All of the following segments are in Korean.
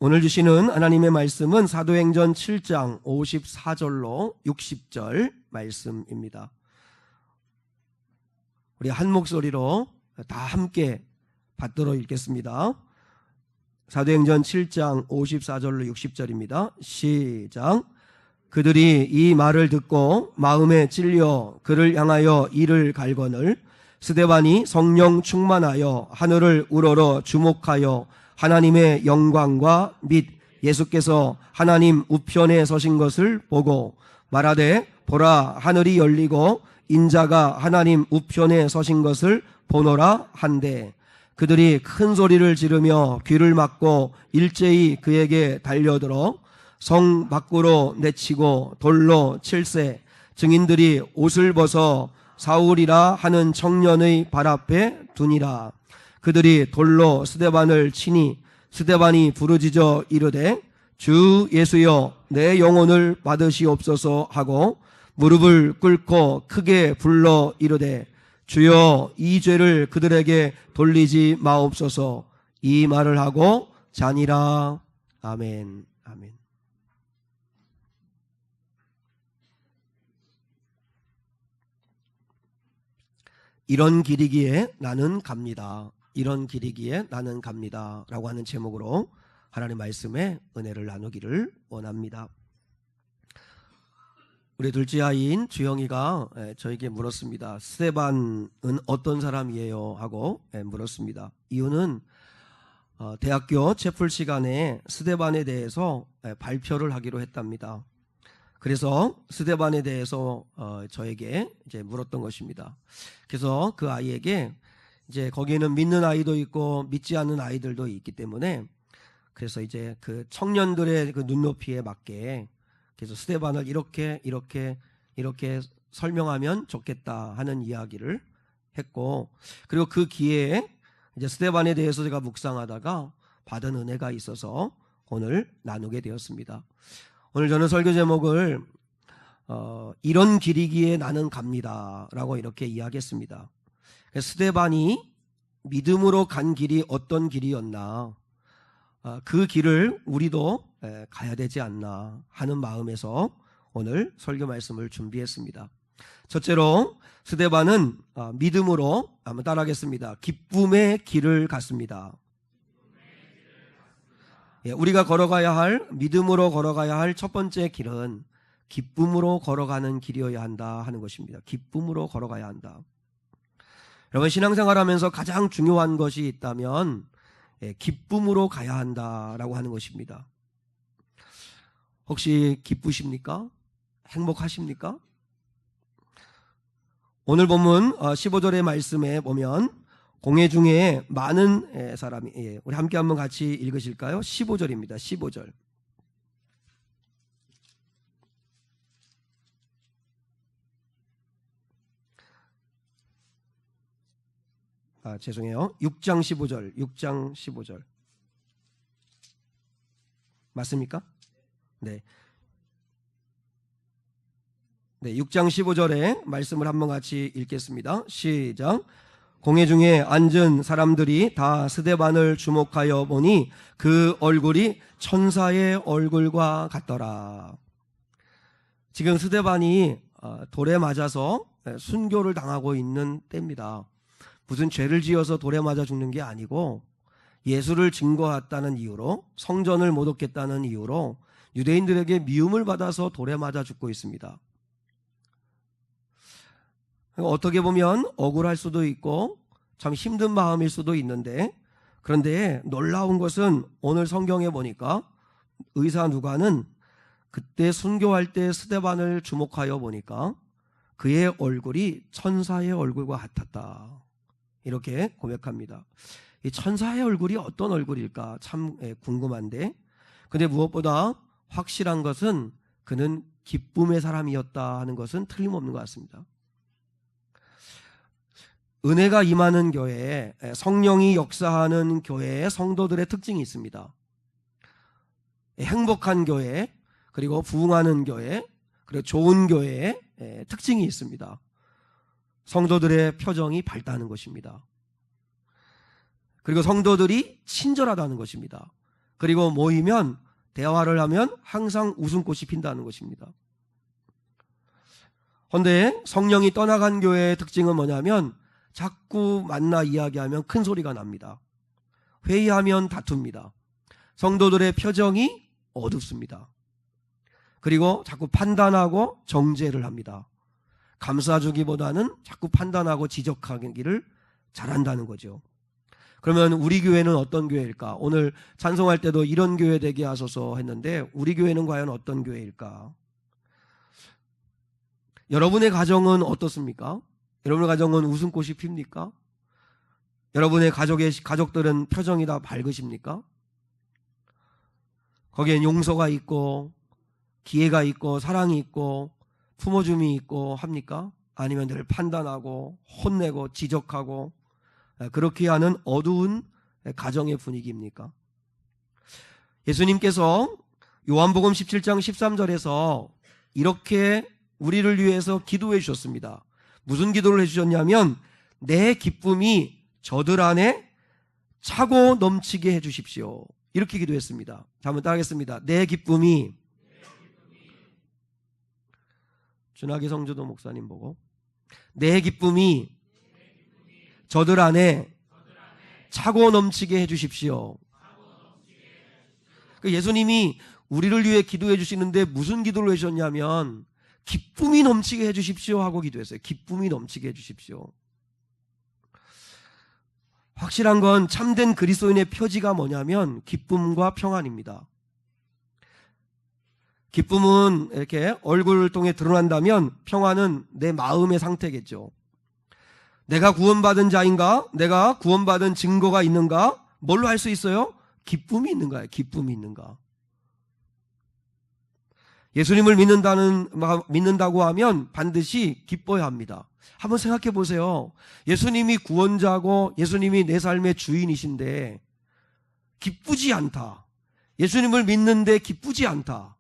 오늘 주시는 하나님의 말씀은 사도행전 7장 54절로 60절 말씀입니다. 우리 한 목소리로 다 함께 받들어 읽겠습니다. 사도행전 7장 54절로 60절입니다. 시작. 그들이 이 말을 듣고 마음에 찔려 그를 향하여 이를 갈거늘 스데반이 성령 충만하여 하늘을 우러러 주목하여 하나님의 영광과 및 예수께서 하나님 우편에 서신 것을 보고 말하되 보라 하늘이 열리고 인자가 하나님 우편에 서신 것을 보노라 한데 그들이 큰 소리를 지르며 귀를 막고 일제히 그에게 달려들어 성 밖으로 내치고 돌로 칠세 증인들이 옷을 벗어 사울이라 하는 청년의 발 앞에 두니라. 그들이 돌로 스데반을 치니 스데반이 부르짖어 이르되 주 예수여 내 영혼을 받으시옵소서 하고 무릎을 꿇고 크게 불러 이르되 주여 이 죄를 그들에게 돌리지 마옵소서. 이 말을 하고 자니라. 아멘. 아멘. 이런 길이기에 나는 갑니다. 이런 길이기에 나는 갑니다. 라고 하는 제목으로 하나님의 말씀에 은혜를 나누기를 원합니다. 우리 둘째 아이인 주영이가 저에게 물었습니다. 스데반은 어떤 사람이에요? 하고 물었습니다. 이유는 대학교 채플 시간에 스데반에 대해서 발표를 하기로 했답니다. 그래서 스데반에 대해서 저에게 이제 물었던 것입니다. 그래서 그 아이에게 이제 거기에는 믿는 아이도 있고 믿지 않는 아이들도 있기 때문에 그래서 이제 그 청년들의 그 눈높이에 맞게 그래서 스데반을 이렇게 설명하면 좋겠다 하는 이야기를 했고 그리고 그 기회에 이제 스데반에 대해서 제가 묵상하다가 받은 은혜가 있어서 오늘 나누게 되었습니다. 오늘 저는 설교 제목을 이런 길이기에 나는 갑니다 라고 이렇게 이야기했습니다. 스데반이 믿음으로 간 길이 어떤 길이었나 그 길을 우리도 가야 되지 않나 하는 마음에서 오늘 설교 말씀을 준비했습니다. 첫째로 스데반은 믿음으로 한번 따라하겠습니다. 기쁨의 길을 갔습니다. 우리가 걸어가야 할 믿음으로 걸어가야 할 첫 번째 길은 기쁨으로 걸어가는 길이어야 한다 하는 것입니다. 기쁨으로 걸어가야 한다. 여러분 신앙생활하면서 가장 중요한 것이 있다면 기쁨으로 가야 한다라고 하는 것입니다. 혹시 기쁘십니까? 행복하십니까? 오늘 본문 15절의 말씀에 보면 공회 중에 많은 사람이 우리 함께 한번 같이 읽으실까요? 15절입니다. 15절. 죄송해요. 6장 15절. 6장 15절. 맞습니까? 네. 네, 6장 15절의 말씀을 한번 같이 읽겠습니다. 시작. 공회 중에 앉은 사람들이 다 스데반을 주목하여 보니 그 얼굴이 천사의 얼굴과 같더라. 지금 스데반이 돌에 맞아서 순교를 당하고 있는 때입니다. 무슨 죄를 지어서 돌에 맞아 죽는 게 아니고 예수를 증거했다는 이유로 성전을 모독했다는 이유로 유대인들에게 미움을 받아서 돌에 맞아 죽고 있습니다. 어떻게 보면 억울할 수도 있고 참 힘든 마음일 수도 있는데 그런데 놀라운 것은 오늘 성경에 보니까 의사 누가는 그때 순교할 때 스데반을 주목하여 보니까 그의 얼굴이 천사의 얼굴과 같았다. 이렇게 고백합니다. 이 천사의 얼굴이 어떤 얼굴일까 참 궁금한데 근데 무엇보다 확실한 것은 그는 기쁨의 사람이었다 하는 것은 틀림없는 것 같습니다. 은혜가 임하는 교회, 성령이 역사하는 교회의 성도들의 특징이 있습니다. 행복한 교회, 그리고 부흥하는 교회, 그리고 좋은 교회의 특징이 있습니다. 성도들의 표정이 밝다는 것입니다. 그리고 성도들이 친절하다는 것입니다. 그리고 모이면 대화를 하면 항상 웃음꽃이 핀다는 것입니다. 그런데 성령이 떠나간 교회의 특징은 뭐냐면 자꾸 만나 이야기하면 큰 소리가 납니다. 회의하면 다툽니다. 성도들의 표정이 어둡습니다. 그리고 자꾸 판단하고 정죄를 합니다. 감싸주기보다는 자꾸 판단하고 지적하기를 잘한다는 거죠. 그러면 우리 교회는 어떤 교회일까? 오늘 찬송할 때도 이런 교회 되게 하소서 했는데 우리 교회는 과연 어떤 교회일까? 여러분의 가정은 어떻습니까? 여러분의 가정은 웃음꽃이 핍니까? 여러분의 가족들은 표정이 다 밝으십니까? 거기엔 용서가 있고 기회가 있고 사랑이 있고 품어줌이 있고 합니까? 아니면 늘 판단하고 혼내고 지적하고 그렇게 하는 어두운 가정의 분위기입니까? 예수님께서 요한복음 17장 13절에서 이렇게 우리를 위해서 기도해 주셨습니다. 무슨 기도를 해주셨냐면 내 기쁨이 저들 안에 차고 넘치게 해주십시오. 이렇게 기도했습니다. 자, 한번 따라하겠습니다. 내 기쁨이, 준하기 성주도 목사님 보고, 내 기쁨이 저들 안에 차고 넘치게 해주십시오. 예수님이 우리를 위해 기도해 주시는데 무슨 기도를 해주셨냐면 기쁨이 넘치게 해주십시오 하고 기도했어요. 기쁨이 넘치게 해주십시오. 확실한 건 참된 그리스도인의 표지가 뭐냐면 기쁨과 평안입니다. 기쁨은 이렇게 얼굴을 통해 드러난다면 평안은 내 마음의 상태겠죠. 내가 구원받은 자인가? 내가 구원받은 증거가 있는가? 뭘로 할 수 있어요? 기쁨이 있는가요? 기쁨이 있는가? 예수님을 믿는다고 하면 반드시 기뻐야 합니다. 한번 생각해 보세요. 예수님이 구원자고 예수님이 내 삶의 주인이신데 기쁘지 않다. 예수님을 믿는데 기쁘지 않다.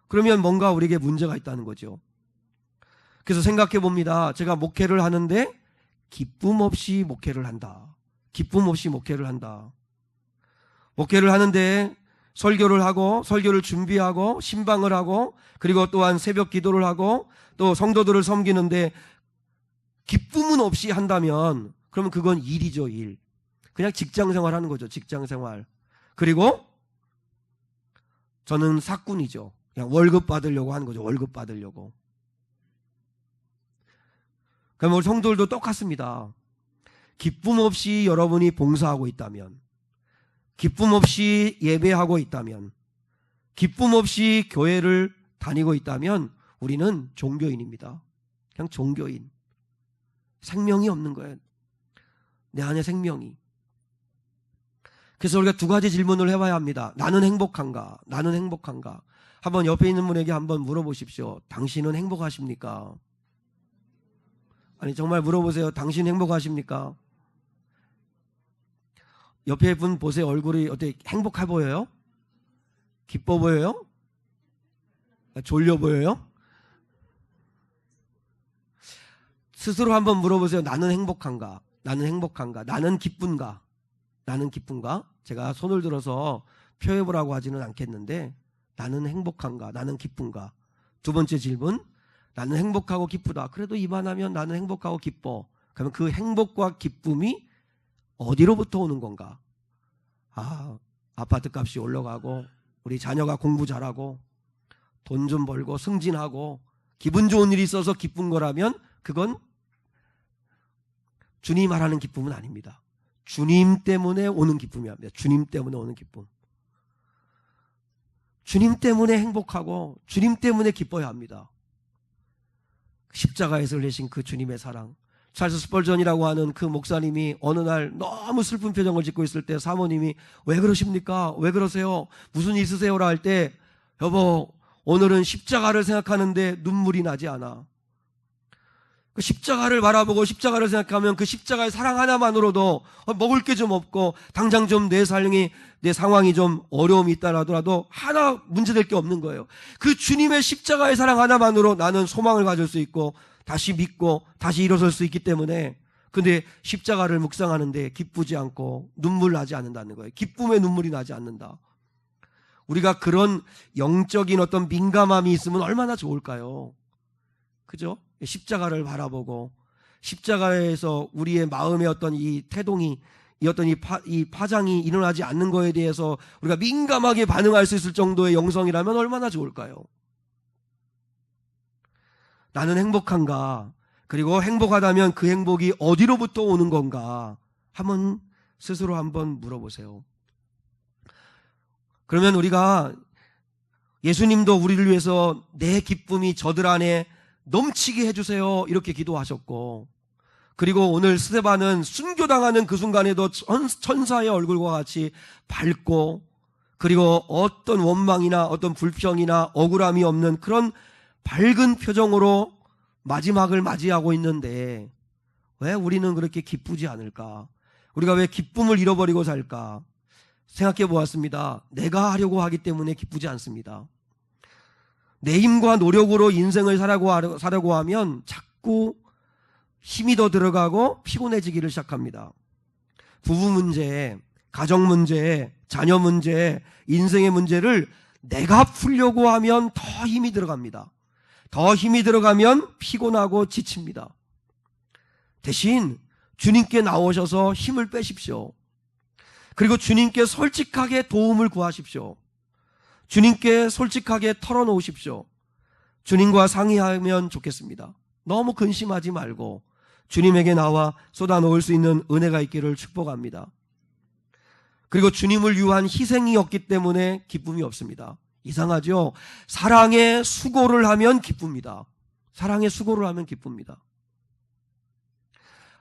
그러면 뭔가 우리에게 문제가 있다는 거죠. 그래서 생각해 봅니다. 제가 목회를 하는데 기쁨 없이 목회를 한다. 기쁨 없이 목회를 한다. 목회를 하는데 설교를 하고 설교를 준비하고 신방을 하고 그리고 또한 새벽 기도를 하고 또 성도들을 섬기는데 기쁨은 없이 한다면 그러면 그건 일이죠. 일. 그냥 직장생활 하는 거죠. 직장생활. 그리고 저는 사꾼이죠. 그냥 월급 받으려고 하는 거죠. 월급 받으려고. 그럼 우리 성도들도 똑같습니다. 기쁨 없이 여러분이 봉사하고 있다면, 기쁨 없이 예배하고 있다면, 기쁨 없이 교회를 다니고 있다면 우리는 종교인입니다. 그냥 종교인. 생명이 없는 거예요. 내 안에 생명이. 그래서 우리가 두 가지 질문을 해봐야 합니다. 나는 행복한가? 나는 행복한가? 한번 옆에 있는 분에게 한번 물어보십시오. 당신은 행복하십니까? 아니 정말 물어보세요. 당신 행복하십니까? 옆에 분 보세요. 얼굴이 어떻게 행복해 보여요? 기뻐 보여요? 졸려 보여요? 스스로 한번 물어보세요. 나는 행복한가? 나는 행복한가? 나는 기쁜가? 나는 기쁜가? 제가 손을 들어서 표해보라고 하지는 않겠는데 나는 행복한가? 나는 기쁜가? 두 번째 질문, 나는 행복하고 기쁘다. 그래도 이만하면 나는 행복하고 기뻐. 그러면 그 행복과 기쁨이 어디로부터 오는 건가? 아파트 값이 올라가고 우리 자녀가 공부 잘하고 돈 좀 벌고 승진하고 기분 좋은 일이 있어서 기쁜 거라면 그건 주님 말하는 기쁨은 아닙니다. 주님 때문에 오는 기쁨이 아닙니다. 주님 때문에 오는 기쁨. 주님 때문에 행복하고 주님 때문에 기뻐야 합니다. 십자가에서 흘리신 그 주님의 사랑. 찰스 스펄전이라고 하는 그 목사님이 어느 날 너무 슬픈 표정을 짓고 있을 때 사모님이 왜 그러십니까? 왜 그러세요? 무슨 일 있으세요라 할 때 여보 오늘은 십자가를 생각하는데 눈물이 나지 않아. 그 십자가를 바라보고 십자가를 생각하면 그 십자가의 사랑 하나만으로도 먹을 게 좀 없고 당장 좀 내 상황이 좀 어려움이 있다 하더라도 하나 문제될 게 없는 거예요. 그 주님의 십자가의 사랑 하나만으로 나는 소망을 가질 수 있고 다시 믿고 다시 일어설 수 있기 때문에 근데 십자가를 묵상하는데 기쁘지 않고 눈물 나지 않는다는 거예요. 기쁨의 눈물이 나지 않는다. 우리가 그런 영적인 어떤 민감함이 있으면 얼마나 좋을까요? 그죠? 십자가를 바라보고 십자가에서 우리의 마음의 어떤 이 태동이 이 어떤 이 파장이 일어나지 않는 거에 대해서 우리가 민감하게 반응할 수 있을 정도의 영성이라면 얼마나 좋을까요? 나는 행복한가? 그리고 행복하다면 그 행복이 어디로부터 오는 건가? 한번 스스로 한번 물어보세요. 그러면 우리가 예수님도 우리를 위해서 내 기쁨이 저들 안에 넘치게 해주세요 이렇게 기도하셨고, 그리고 오늘 스데반은 순교당하는 그 순간에도 천사의 얼굴과 같이 밝고, 그리고 어떤 원망이나 어떤 불평이나 억울함이 없는 그런 밝은 표정으로 마지막을 맞이하고 있는데 왜 우리는 그렇게 기쁘지 않을까? 우리가 왜 기쁨을 잃어버리고 살까? 생각해 보았습니다. 내가 하려고 하기 때문에 기쁘지 않습니다. 내 힘과 노력으로 인생을 살려고 하면 자꾸 힘이 더 들어가고 피곤해지기를 시작합니다. 부부 문제, 가정 문제, 자녀 문제, 인생의 문제를 내가 풀려고 하면 더 힘이 들어갑니다. 더 힘이 들어가면 피곤하고 지칩니다. 대신 주님께 나오셔서 힘을 빼십시오. 그리고 주님께 솔직하게 도움을 구하십시오. 주님께 솔직하게 털어놓으십시오. 주님과 상의하면 좋겠습니다. 너무 근심하지 말고 주님에게 나와 쏟아놓을 수 있는 은혜가 있기를 축복합니다. 그리고 주님을 위한 희생이 없기 때문에 기쁨이 없습니다. 이상하죠? 사랑에 수고를 하면 기쁩니다. 사랑에 수고를 하면 기쁩니다.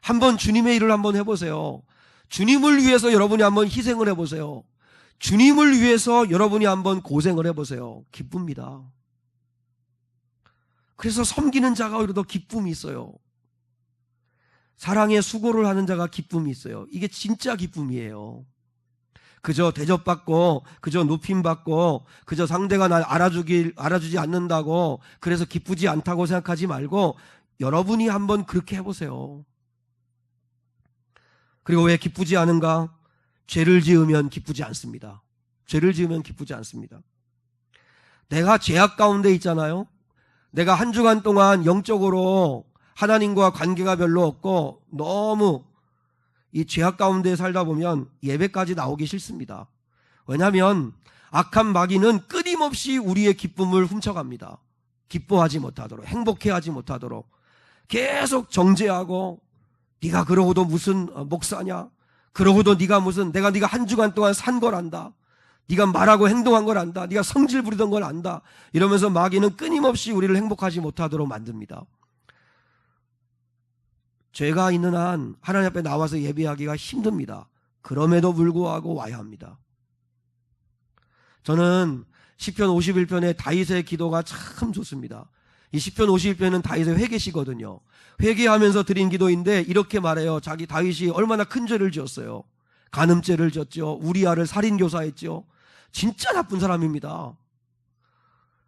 한번 주님의 일을 한번 해보세요. 주님을 위해서 여러분이 한번 희생을 해보세요. 주님을 위해서 여러분이 한번 고생을 해보세요. 기쁩니다. 그래서 섬기는 자가 오히려 더 기쁨이 있어요. 사랑에 수고를 하는 자가 기쁨이 있어요. 이게 진짜 기쁨이에요. 그저 대접받고, 그저 높임받고, 그저 상대가 날 알아주지 않는다고 그래서 기쁘지 않다고 생각하지 말고 여러분이 한번 그렇게 해보세요. 그리고 왜 기쁘지 않은가? 죄를 지으면 기쁘지 않습니다. 죄를 지으면 기쁘지 않습니다. 내가 죄악 가운데 있잖아요. 내가 한 주간 동안 영적으로 하나님과 관계가 별로 없고 너무 이 죄악 가운데 살다 보면 예배까지 나오기 싫습니다. 왜냐하면 악한 마귀는 끊임없이 우리의 기쁨을 훔쳐갑니다. 기뻐하지 못하도록, 행복해하지 못하도록 계속 정죄하고, 네가 그러고도 무슨 목사냐? 그러고도 네가 네가 한 주간 동안 산 걸 안다. 네가 말하고 행동한 걸 안다. 네가 성질 부리던 걸 안다. 이러면서 마귀는 끊임없이 우리를 행복하지 못하도록 만듭니다. 죄가 있는 한 하나님 앞에 나와서 예배하기가 힘듭니다. 그럼에도 불구하고 와야 합니다. 저는 시편 51편의 다윗의 기도가 참 좋습니다. 이 시편 51편은 다윗의 회개시거든요. 회개하면서 드린 기도인데 이렇게 말해요. 자기 다윗이 얼마나 큰 죄를 지었어요. 간음죄를 지었죠. 우리아를 살인교사했죠. 진짜 나쁜 사람입니다.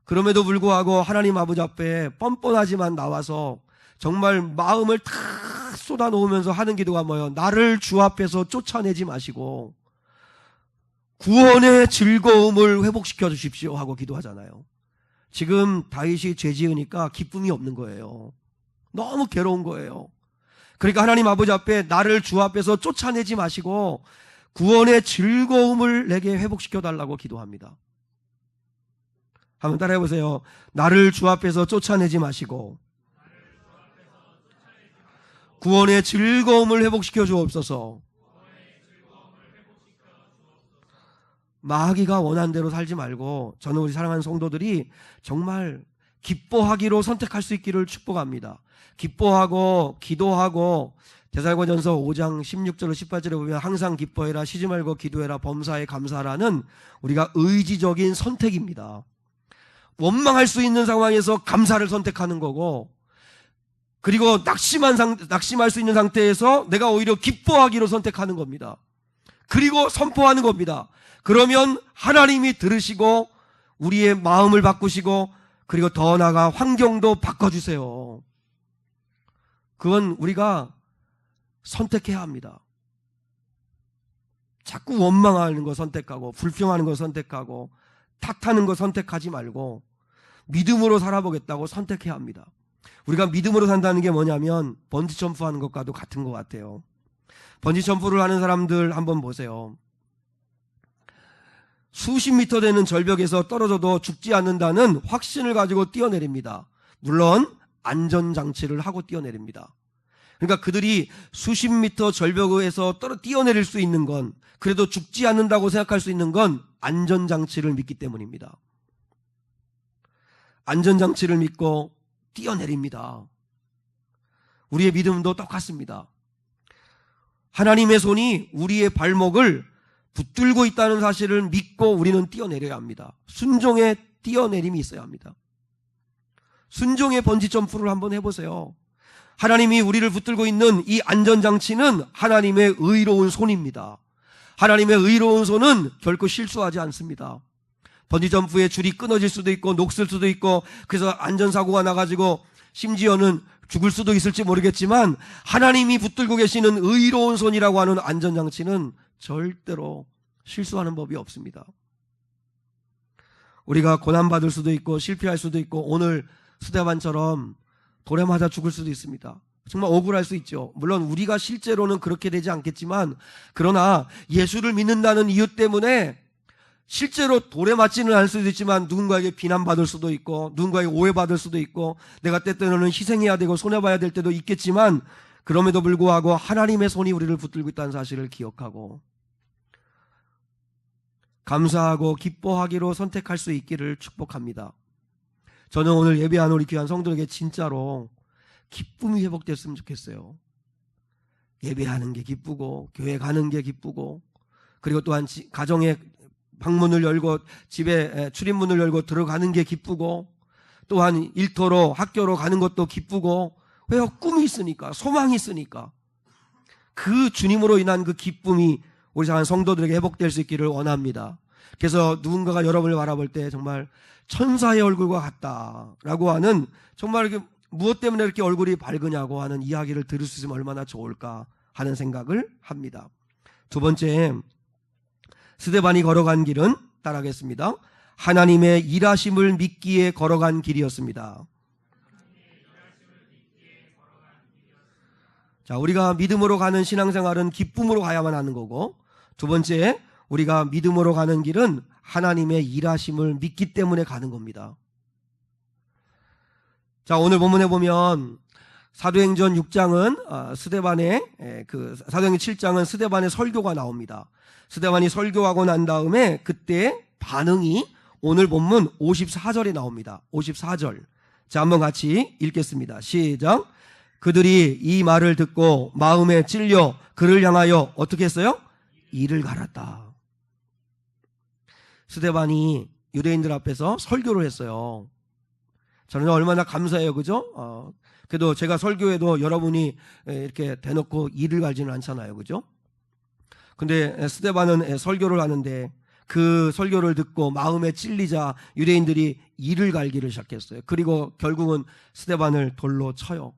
그럼에도 불구하고 하나님 아버지 앞에 뻔뻔하지만 나와서 정말 마음을 다 쏟아놓으면서 하는 기도가 뭐예요? 나를 주 앞에서 쫓아내지 마시고 구원의 즐거움을 회복시켜 주십시오 하고 기도하잖아요. 지금 다윗이 죄 지으니까 기쁨이 없는 거예요. 너무 괴로운 거예요. 그러니까 하나님 아버지 앞에 나를 주 앞에서 쫓아내지 마시고 구원의 즐거움을 내게 회복시켜 달라고 기도합니다. 한번 따라해 보세요. 나를 주 앞에서 쫓아내지 마시고 구원의 즐거움을 회복시켜 주옵소서. 마귀가 원하는 대로 살지 말고 저는 우리 사랑하는 성도들이 정말 기뻐하기로 선택할 수 있기를 축복합니다. 기뻐하고 기도하고 데살로니가전서 5장 16절로 18절에 보면 항상 기뻐해라, 쉬지 말고 기도해라, 범사에 감사하라는 우리가 의지적인 선택입니다. 원망할 수 있는 상황에서 감사를 선택하는 거고, 그리고 낙심할 수 있는 상태에서 내가 오히려 기뻐하기로 선택하는 겁니다. 그리고 선포하는 겁니다. 그러면 하나님이 들으시고 우리의 마음을 바꾸시고 그리고 더 나아가 환경도 바꿔주세요. 그건 우리가 선택해야 합니다. 자꾸 원망하는 거 선택하고 불평하는 거 선택하고 탓하는 거 선택하지 말고 믿음으로 살아보겠다고 선택해야 합니다. 우리가 믿음으로 산다는 게 뭐냐면 번지 점프하는 것과도 같은 것 같아요. 번지 점프를 하는 사람들 한번 보세요. 수십 미터 되는 절벽에서 떨어져도 죽지 않는다는 확신을 가지고 뛰어내립니다. 물론 안전장치를 하고 뛰어내립니다. 그러니까 그들이 수십 미터 절벽에서 뛰어내릴 수 있는 건, 그래도 죽지 않는다고 생각할 수 있는 건 안전장치를 믿기 때문입니다. 안전장치를 믿고 뛰어내립니다. 우리의 믿음도 똑같습니다. 하나님의 손이 우리의 발목을 붙들고 있다는 사실을 믿고 우리는 뛰어내려야 합니다. 순종의 뛰어내림이 있어야 합니다. 순종의 번지 점프를 한번 해보세요. 하나님이 우리를 붙들고 있는 이 안전장치는 하나님의 의로운 손입니다. 하나님의 의로운 손은 결코 실수하지 않습니다. 번지 점프의 줄이 끊어질 수도 있고 녹슬 수도 있고, 그래서 안전사고가 나가지고 심지어는 죽을 수도 있을지 모르겠지만, 하나님이 붙들고 계시는 의로운 손이라고 하는 안전장치는 절대로 실수하는 법이 없습니다. 우리가 고난받을 수도 있고 실패할 수도 있고, 오늘 스데반처럼 돌에 맞아 죽을 수도 있습니다. 정말 억울할 수 있죠. 물론 우리가 실제로는 그렇게 되지 않겠지만, 그러나 예수를 믿는다는 이유 때문에 실제로 돌에 맞지는 않을 수도 있지만 누군가에게 비난받을 수도 있고 누군가에게 오해받을 수도 있고, 내가 때때로는 희생해야 되고 손해봐야 될 때도 있겠지만, 그럼에도 불구하고 하나님의 손이 우리를 붙들고 있다는 사실을 기억하고 감사하고 기뻐하기로 선택할 수 있기를 축복합니다. 저는 오늘 예배한 우리 귀한 성도에게 진짜로 기쁨이 회복됐으면 좋겠어요. 예배하는 게 기쁘고 교회 가는 게 기쁘고, 그리고 또한 가정에 방문을 열고 집에 출입문을 열고 들어가는 게 기쁘고, 또한 일터로 학교로 가는 것도 기쁘고, 왜요? 꿈이 있으니까, 소망이 있으니까. 그 주님으로 인한 그 기쁨이 우리 한 성도들에게 회복될 수 있기를 원합니다. 그래서 누군가가 여러분을 바라볼 때 정말 천사의 얼굴과 같다라고 하는, 정말 이렇게 무엇 때문에 이렇게 얼굴이 밝으냐고 하는 이야기를 들을 수 있으면 얼마나 좋을까 하는 생각을 합니다. 두 번째, 스데반이 걸어간 길은 따라하겠습니다. 하나님의 일하심을 믿기에 걸어간 길이었습니다. 자, 우리가 믿음으로 가는 신앙생활은 기쁨으로 가야만 하는 거고, 두 번째, 우리가 믿음으로 가는 길은 하나님의 일하심을 믿기 때문에 가는 겁니다. 자, 오늘 본문에 보면 사도행전 6장은 스데반의 사도행전 7장은 스데반의 설교가 나옵니다. 스데반이 설교하고 난 다음에 그때 반응이 오늘 본문 54절에 나옵니다. 54절. 자, 한번 같이 읽겠습니다. 시작. 그들이 이 말을 듣고 마음에 찔려 그를 향하여 어떻게 했어요? 이를 갈았다. 스데반이 유대인들 앞에서 설교를 했어요. 저는 얼마나 감사해요, 그죠? 그래도 제가 설교해도 여러분이 이렇게 대놓고 이를 갈지는 않잖아요, 그죠? 근데 스데반은 설교를 하는데 그 설교를 듣고 마음에 찔리자 유대인들이 이를 갈기를 시작했어요. 그리고 결국은 스데반을 돌로 쳐요.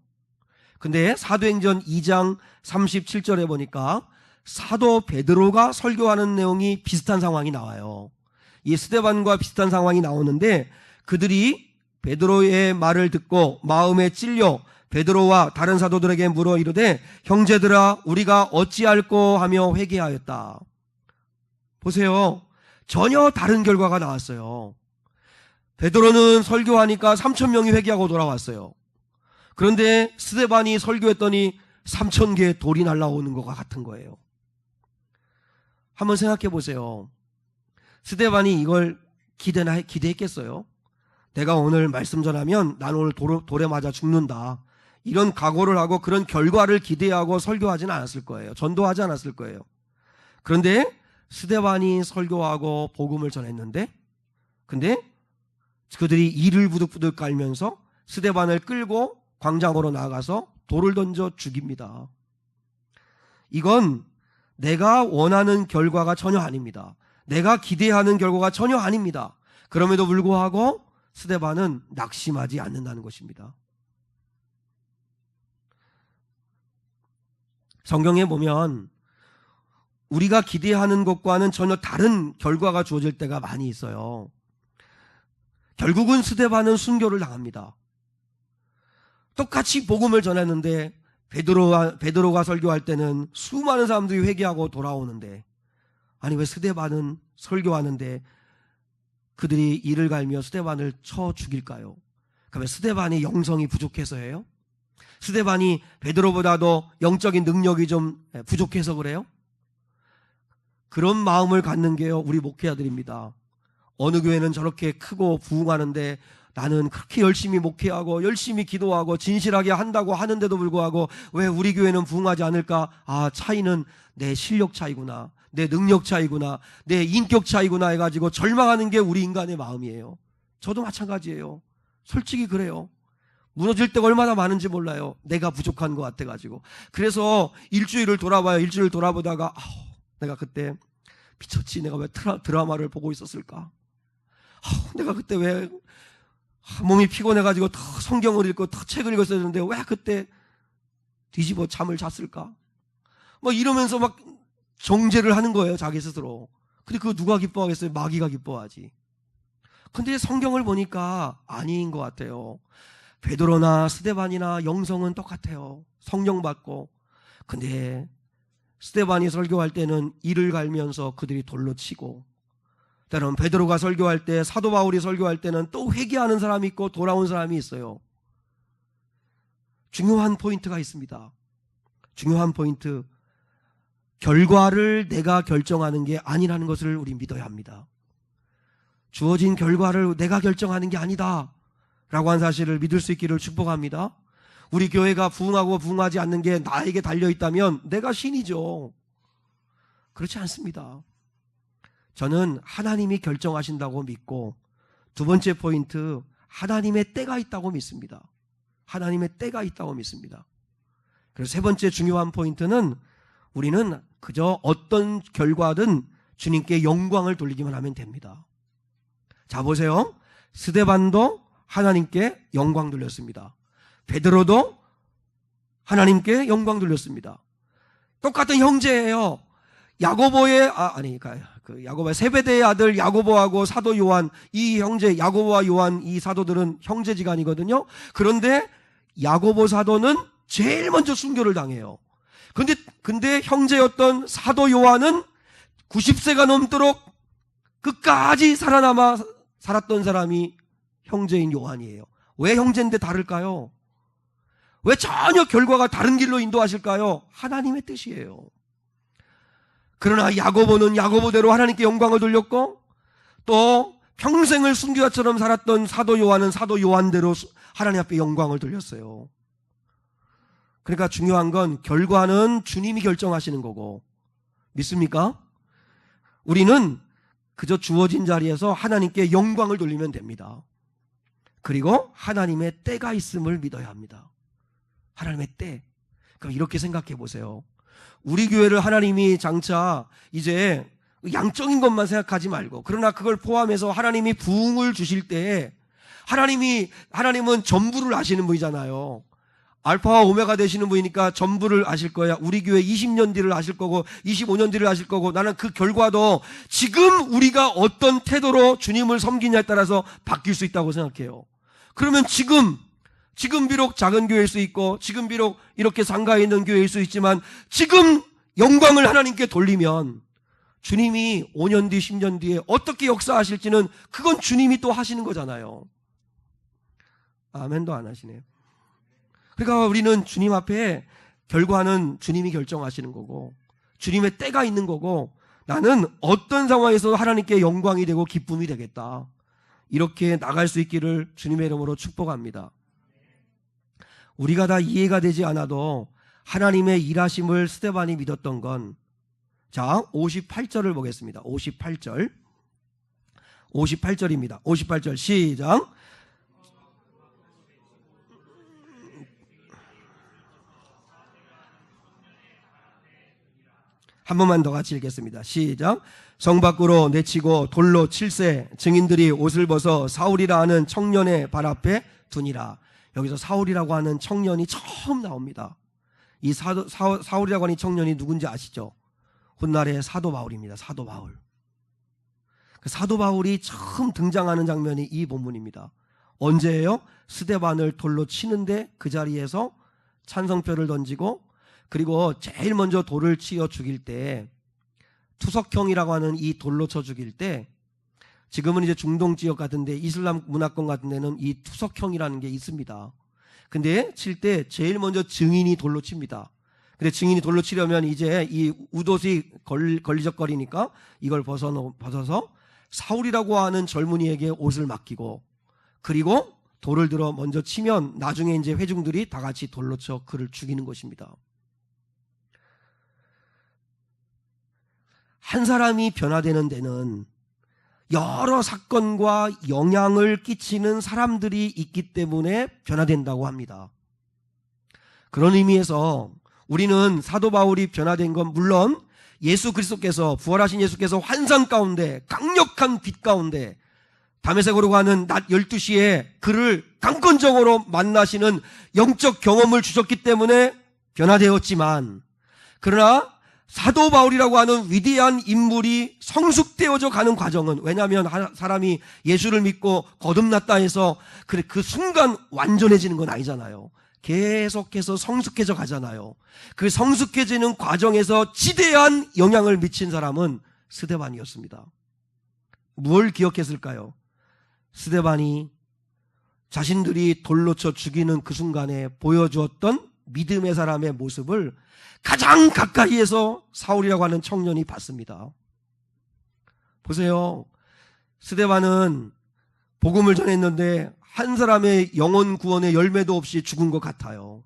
근데 사도행전 2장 37절에 보니까 사도 베드로가 설교하는 내용이 비슷한 상황이 나와요. 이 스데반과 비슷한 상황이 나오는데, 그들이 베드로의 말을 듣고 마음에 찔려 베드로와 다른 사도들에게 물어 이르되 형제들아 우리가 어찌할꼬 하며 회개하였다. 보세요. 전혀 다른 결과가 나왔어요. 베드로는 설교하니까 3,000명이 회개하고 돌아왔어요. 그런데 스데반이 설교했더니 3,000개의 돌이 날아오는 것과 같은 거예요. 한번 생각해 보세요. 스데반이 이걸 기대했겠어요? 내가 오늘 말씀 전하면 난 오늘 돌에 맞아 죽는다, 이런 각오를 하고 그런 결과를 기대하고 설교하지는 않았을 거예요. 전도하지 않았을 거예요. 그런데 스데반이 설교하고 복음을 전했는데, 근데 그들이 이를 부득부득 깔면서 스데반을 끌고 광장으로 나가서 돌을 던져 죽입니다. 이건 내가 원하는 결과가 전혀 아닙니다. 내가 기대하는 결과가 전혀 아닙니다. 그럼에도 불구하고 스데반은 낙심하지 않는다는 것입니다. 성경에 보면 우리가 기대하는 것과는 전혀 다른 결과가 주어질 때가 많이 있어요. 결국은 스데반은 순교를 당합니다. 똑같이 복음을 전했는데 베드로가 설교할 때는 수많은 사람들이 회개하고 돌아오는데, 아니 왜 스데반은 설교하는데 그들이 이를 갈며 스데반을 쳐 죽일까요? 그러면 스데반이 영성이 부족해서예요? 스데반이 베드로보다도 영적인 능력이 좀 부족해서 그래요? 그런 마음을 갖는 게요, 우리 목회자들입니다. 어느 교회는 저렇게 크고 부흥하는데 나는 그렇게 열심히 목회하고 열심히 기도하고 진실하게 한다고 하는데도 불구하고 왜 우리 교회는 부흥하지 않을까? 아, 차이는 내 실력 차이구나, 내 능력 차이구나, 내 인격 차이구나 해가지고 절망하는 게 우리 인간의 마음이에요. 저도 마찬가지예요. 솔직히 그래요. 무너질 때가 얼마나 많은지 몰라요. 내가 부족한 것 같아가지고. 그래서 일주일을 돌아봐요. 일주일을 돌아보다가 내가 그때 미쳤지, 내가 왜 드라마를 보고 있었을까? 내가 그때 왜 몸이 피곤해가지고 더 성경을 읽고 더 책을 읽었어야 되는데 왜 그때 뒤집어 잠을 잤을까? 막 이러면서 막 정죄를 하는 거예요, 자기 스스로. 근데 그거 누가 기뻐하겠어요? 마귀가 기뻐하지. 근데 성경을 보니까 아닌 것 같아요. 베드로나 스데반이나 영성은 똑같아요. 성령 받고. 근데 스데반이 설교할 때는 이를 갈면서 그들이 돌로 치고, 때로는 베드로가 설교할 때, 사도 바울이 설교할 때는 또 회개하는 사람이 있고 돌아온 사람이 있어요. 중요한 포인트가 있습니다. 중요한 포인트. 결과를 내가 결정하는 게 아니라는 것을 우리 믿어야 합니다. 주어진 결과를 내가 결정하는 게 아니다 라고 한 사실을 믿을 수 있기를 축복합니다. 우리 교회가 부흥하고 부흥하지 않는 게 나에게 달려있다면 내가 신이죠. 그렇지 않습니다. 저는 하나님이 결정하신다고 믿고, 두 번째 포인트, 하나님의 때가 있다고 믿습니다. 하나님의 때가 있다고 믿습니다. 그리고 세 번째 중요한 포인트는 우리는 그저 어떤 결과든 주님께 영광을 돌리기만 하면 됩니다. 자, 보세요. 스데반도 하나님께 영광 돌렸습니다. 베드로도 하나님께 영광 돌렸습니다. 똑같은 형제예요. 야고보의 야고보의 세베대의 아들 야고보하고 사도 요한, 이 형제 야고보와 요한, 이 사도들은 형제지간이거든요. 그런데 야고보 사도는 제일 먼저 순교를 당해요. 근데 형제였던 사도 요한은 90세가 넘도록 끝까지 살아남아 살았던 사람이 형제인 요한이에요. 왜 형제인데 다를까요? 왜 전혀 결과가 다른 길로 인도하실까요? 하나님의 뜻이에요. 그러나 야고보는 야고보대로 하나님께 영광을 돌렸고, 또 평생을 순교자처럼 살았던 사도 요한은 사도 요한대로 하나님 앞에 영광을 돌렸어요. 그러니까 중요한 건 결과는 주님이 결정하시는 거고, 믿습니까? 우리는 그저 주어진 자리에서 하나님께 영광을 돌리면 됩니다. 그리고 하나님의 때가 있음을 믿어야 합니다. 하나님의 때. 그럼 이렇게 생각해 보세요. 우리 교회를 하나님이 장차 이제 양적인 것만 생각하지 말고, 그러나 그걸 포함해서 하나님이 부흥을 주실 때, 하나님은 전부를 아시는 분이잖아요. 알파와 오메가 되시는 분이니까 전부를 아실 거야. 우리 교회 20년 뒤를 아실 거고 25년 뒤를 아실 거고, 나는 그 결과도 지금 우리가 어떤 태도로 주님을 섬기냐에 따라서 바뀔 수 있다고 생각해요. 그러면 지금 비록 작은 교회일 수 있고, 지금 비록 이렇게 상가에 있는 교회일 수 있지만, 지금 영광을 하나님께 돌리면 주님이 5년 뒤, 10년 뒤에 어떻게 역사하실지는 그건 주님이 또 하시는 거잖아요. 아멘도 안 하시네요. 그러니까 우리는 주님 앞에 결과는 주님이 결정하시는 거고, 주님의 때가 있는 거고, 나는 어떤 상황에서 하나님께 영광이 되고 기쁨이 되겠다, 이렇게 나갈 수 있기를 주님의 이름으로 축복합니다. 우리가 다 이해가 되지 않아도 하나님의 일하심을 스데반이 믿었던 건, 자, 58절을 보겠습니다. 58절입니다. 58절 시작. 한 번만 더 같이 읽겠습니다. 시작. 성 밖으로 내치고 돌로 칠세, 증인들이 옷을 벗어 사울이라 하는 청년의 발 앞에 두니라. 여기서 사울이라고 하는 청년이 처음 나옵니다. 이 사울이라고 하는 청년이 누군지 아시죠? 훗날의 사도 바울입니다. 사도 바울. 그 사도 바울이 처음 등장하는 장면이 이 본문입니다. 언제예요? 스데반을 돌로 치는데 그 자리에서 찬성표를 던지고, 그리고 제일 먼저 돌을 치어 죽일 때, 투석형이라고 하는 이 돌로 쳐 죽일 때, 지금은 이제 중동 지역 같은데 이슬람 문화권 같은 데는 이 투석형이라는 게 있습니다. 근데 칠 때 제일 먼저 증인이 돌로 칩니다. 근데 증인이 돌로 치려면 이제 이 웃옷이 걸리적거리니까 이걸 벗어서 사울이라고 하는 젊은이에게 옷을 맡기고, 그리고 돌을 들어 먼저 치면 나중에 이제 회중들이 다 같이 돌로 쳐 그를 죽이는 것입니다. 한 사람이 변화되는 데는 여러 사건과 영향을 끼치는 사람들이 있기 때문에 변화된다고 합니다. 그런 의미에서 우리는 사도 바울이 변화된 건 물론 예수 그리스도께서, 부활하신 예수께서 환상 가운데, 강력한 빛 가운데 다메섹으로 가는 낮 12시에 그를 강권적으로 만나시는 영적 경험을 주셨기 때문에 변화되었지만, 그러나 사도 바울이라고 하는 위대한 인물이 성숙되어져 가는 과정은, 왜냐하면 사람이 예수를 믿고 거듭났다 해서 그 순간 완전해지는 건 아니잖아요. 계속해서 성숙해져 가잖아요. 그 성숙해지는 과정에서 지대한 영향을 미친 사람은 스데반이었습니다. 뭘 기억했을까요? 스데반이 자신들이 돌로 쳐 죽이는 그 순간에 보여주었던 믿음의 사람의 모습을 가장 가까이에서 사울이라고 하는 청년이 봤습니다. 보세요. 스데반은 복음을 전했는데 한 사람의 영혼 구원의 열매도 없이 죽은 것 같아요.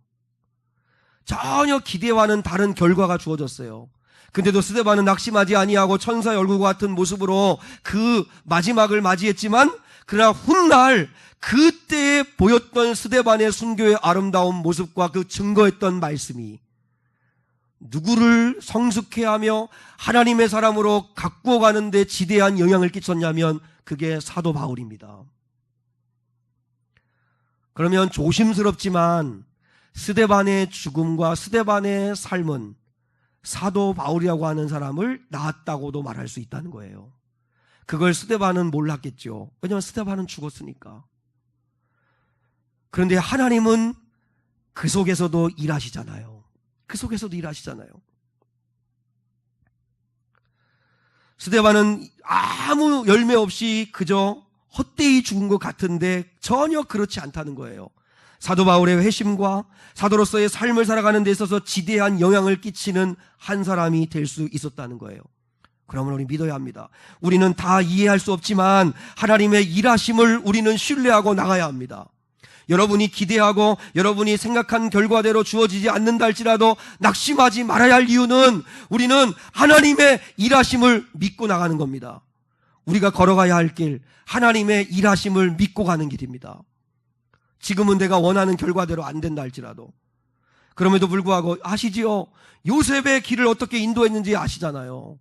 전혀 기대와는 다른 결과가 주어졌어요. 근데도 스데반은 낙심하지 아니하고 천사의 얼굴과 같은 모습으로 그 마지막을 맞이했지만, 그러나 훗날 그때에 보였던 스데반의 순교의 아름다운 모습과 그 증거했던 말씀이 누구를 성숙해 하며 하나님의 사람으로 가꾸어 가는데 지대한 영향을 끼쳤냐면 그게 사도 바울입니다. 그러면 조심스럽지만 스데반의 죽음과 스데반의 삶은 사도 바울이라고 하는 사람을 낳았다고도 말할 수 있다는 거예요. 그걸 스데반은 몰랐겠죠. 왜냐하면 스데반은 죽었으니까. 그런데 하나님은 그 속에서도 일하시잖아요. 그 속에서도 일하시잖아요. 스데반은 아무 열매 없이 그저 헛되이 죽은 것 같은데 전혀 그렇지 않다는 거예요. 사도 바울의 회심과 사도로서의 삶을 살아가는 데 있어서 지대한 영향을 끼치는 한 사람이 될 수 있었다는 거예요. 그러면 우리 믿어야 합니다. 우리는 다 이해할 수 없지만 하나님의 일하심을 우리는 신뢰하고 나가야 합니다. 여러분이 기대하고 여러분이 생각한 결과대로 주어지지 않는다 할지라도 낙심하지 말아야 할 이유는 우리는 하나님의 일하심을 믿고 나가는 겁니다. 우리가 걸어가야 할 길, 하나님의 일하심을 믿고 가는 길입니다. 지금은 내가 원하는 결과대로 안 된다 할지라도. 그럼에도 불구하고 아시지요? 요셉의 길을 어떻게 인도했는지 아시잖아요.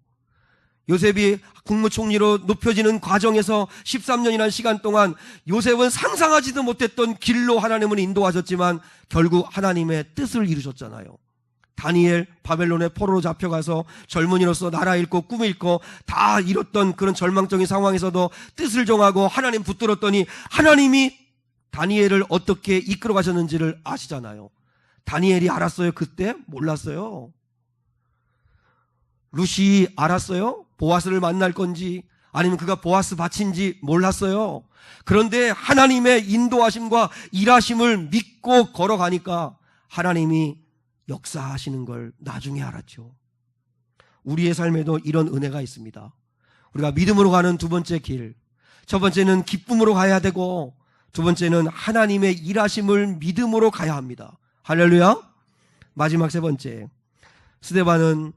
요셉이 국무총리로 높여지는 과정에서 13년이라는 시간 동안 요셉은 상상하지도 못했던 길로 하나님은 인도하셨지만 결국 하나님의 뜻을 이루셨잖아요. 다니엘 바벨론의 포로로 잡혀가서 젊은이로서 나라 잃고 꿈 잃고 다 잃었던 그런 절망적인 상황에서도 뜻을 정하고 하나님 붙들었더니 하나님이 다니엘을 어떻게 이끌어 가셨는지를 아시잖아요. 다니엘이 알았어요? 그때? 몰랐어요. 룻이 알았어요? 보아스를 만날 건지 아니면 그가 보아스 밭인지 몰랐어요. 그런데 하나님의 인도하심과 일하심을 믿고 걸어가니까 하나님이 역사하시는 걸 나중에 알았죠. 우리의 삶에도 이런 은혜가 있습니다. 우리가 믿음으로 가는 두 번째 길, 첫 번째는 기쁨으로 가야 되고 두 번째는 하나님의 일하심을 믿음으로 가야 합니다. 할렐루야. 마지막 세 번째, 스데반은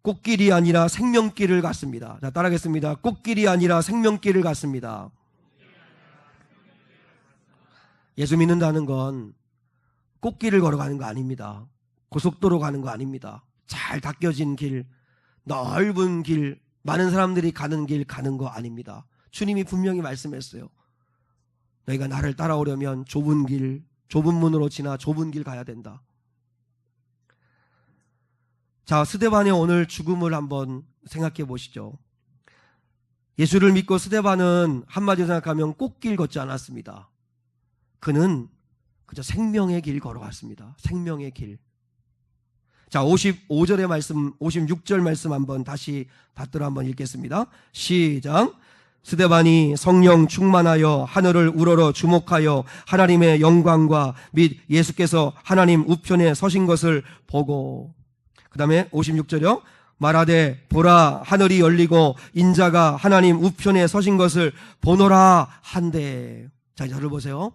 꽃길이 아니라 생명길을 갔습니다. 자, 따라하겠습니다. 꽃길이 아니라 생명길을 갔습니다. 예수 믿는다는 건 꽃길을 걸어가는 거 아닙니다. 고속도로 가는 거 아닙니다. 잘 닦여진 길, 넓은 길, 많은 사람들이 가는 길 가는 거 아닙니다. 주님이 분명히 말씀했어요. 너희가 나를 따라오려면 좁은 길, 좁은 문으로 지나 좁은 길 가야 된다. 자, 스데반의 오늘 죽음을 한번 생각해 보시죠. 예수를 믿고 스데반은 한마디로 생각하면 꽃길 걷지 않았습니다. 그는 그저 생명의 길 걸어갔습니다. 생명의 길. 자, 55절의 말씀, 56절 말씀 한번 다시 받들어 한번 읽겠습니다. 시작. 스데반이 성령 충만하여 하늘을 우러러 주목하여 하나님의 영광과 및 예수께서 하나님 우편에 서신 것을 보고, 그 다음에 56절이요. 말하되 보라 하늘이 열리고 인자가 하나님 우편에 서신 것을 보노라 한데. 자, 저를 보세요.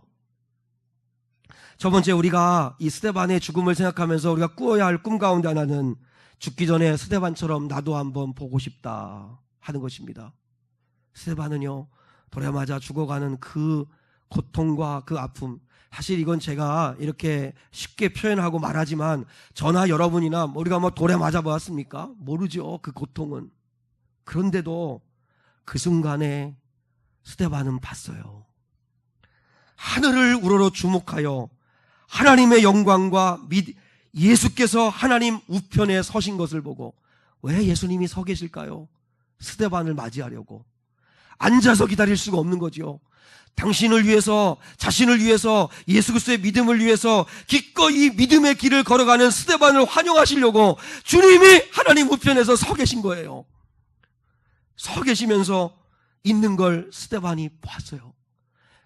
첫 번째, 우리가 이 스데반의 죽음을 생각하면서 우리가 꾸어야 할 꿈 가운데 하나는 죽기 전에 스데반처럼 나도 한번 보고 싶다 하는 것입니다. 스데반은요, 돌아맞아 죽어가는 그 고통과 그 아픔, 사실 이건 제가 이렇게 쉽게 표현하고 말하지만 저나 여러분이나 우리가 뭐 돌에 맞아 보았습니까? 모르죠, 그 고통은. 그런데도 그 순간에 스데반은 봤어요. 하늘을 우러러 주목하여 하나님의 영광과 및 예수께서 하나님 우편에 서신 것을 보고. 왜 예수님이 서 계실까요? 스데반을 맞이하려고. 앉아서 기다릴 수가 없는 거죠. 당신을 위해서, 자신을 위해서, 예수 그리스도의 믿음을 위해서 기꺼이 믿음의 길을 걸어가는 스데반을 환영하시려고 주님이 하나님 우편에서 서 계신 거예요. 서 계시면서 있는 걸 스데반이 봤어요.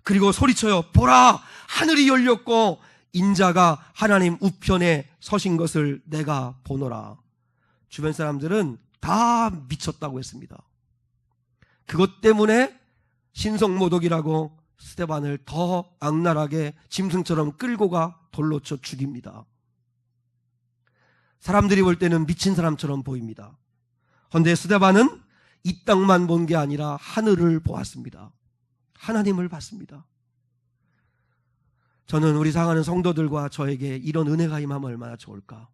그리고 소리쳐요. 보라, 하늘이 열렸고 인자가 하나님 우편에 서신 것을 내가 보노라. 주변 사람들은 다 미쳤다고 했습니다. 그것 때문에 신성모독이라고 스데반을 더 악랄하게 짐승처럼 끌고 가 돌로 쳐 죽입니다. 사람들이 볼 때는 미친 사람처럼 보입니다. 그런데 스데반은 이 땅만 본 게 아니라 하늘을 보았습니다. 하나님을 봤습니다. 저는 우리 사랑하는 성도들과 저에게 이런 은혜가 임하면 얼마나 좋을까.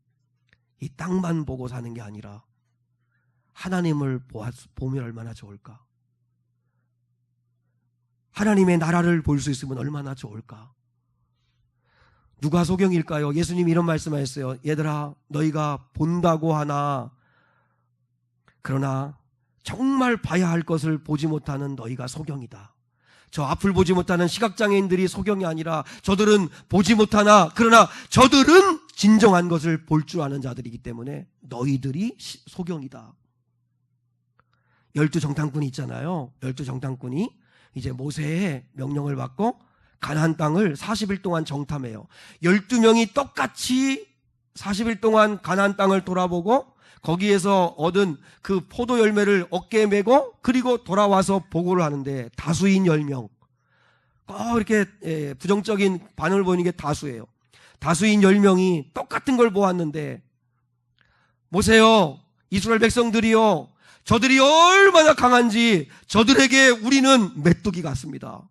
이 땅만 보고 사는 게 아니라 하나님을 보면 얼마나 좋을까. 하나님의 나라를 볼 수 있으면 얼마나 좋을까. 누가 소경일까요? 예수님이 이런 말씀하셨어요. 얘들아, 너희가 본다고 하나 그러나 정말 봐야 할 것을 보지 못하는 너희가 소경이다. 저 앞을 보지 못하는 시각장애인들이 소경이 아니라 저들은 보지 못하나 그러나 저들은 진정한 것을 볼 줄 아는 자들이기 때문에 너희들이 소경이다. 12정탐꾼이 있잖아요. 12정탐꾼이 이제 모세의 명령을 받고 가나안 땅을 40일 동안 정탐해요. 12명이 똑같이 40일 동안 가나안 땅을 돌아보고 거기에서 얻은 그 포도 열매를 어깨에 메고 그리고 돌아와서 보고를 하는데 다수인 10명. 꼭 이렇게 부정적인 반응을 보이는 게 다수예요. 다수인 10명이 똑같은 걸 보았는데 보세요. 이스라엘 백성들이요. 저들이 얼마나 강한지 저들에게 우리는 메뚜기 같습니다.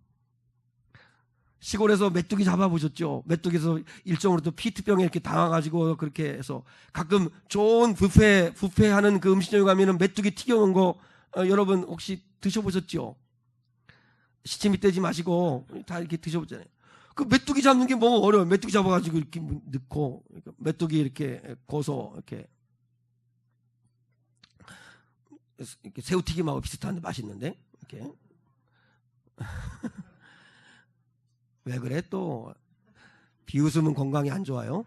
시골에서 메뚜기 잡아보셨죠? 메뚜기에서 일정으로 또 피트병에 이렇게 당해가지고 그렇게 해서 가끔 좋은 뷔페 하는 그 음식점에 가면은 메뚜기 튀겨놓은 거 여러분 혹시 드셔보셨죠? 시치미 떼지 마시고 다 이렇게 드셔보잖아요. 그 메뚜기 잡는 게 뭐 어려워요. 메뚜기 잡아가지고 이렇게 넣고 메뚜기 이렇게 고소 이렇게 새우튀김하고 비슷한데 맛있는데 이렇게. 왜 그래 또 비웃으면 건강이 안 좋아요.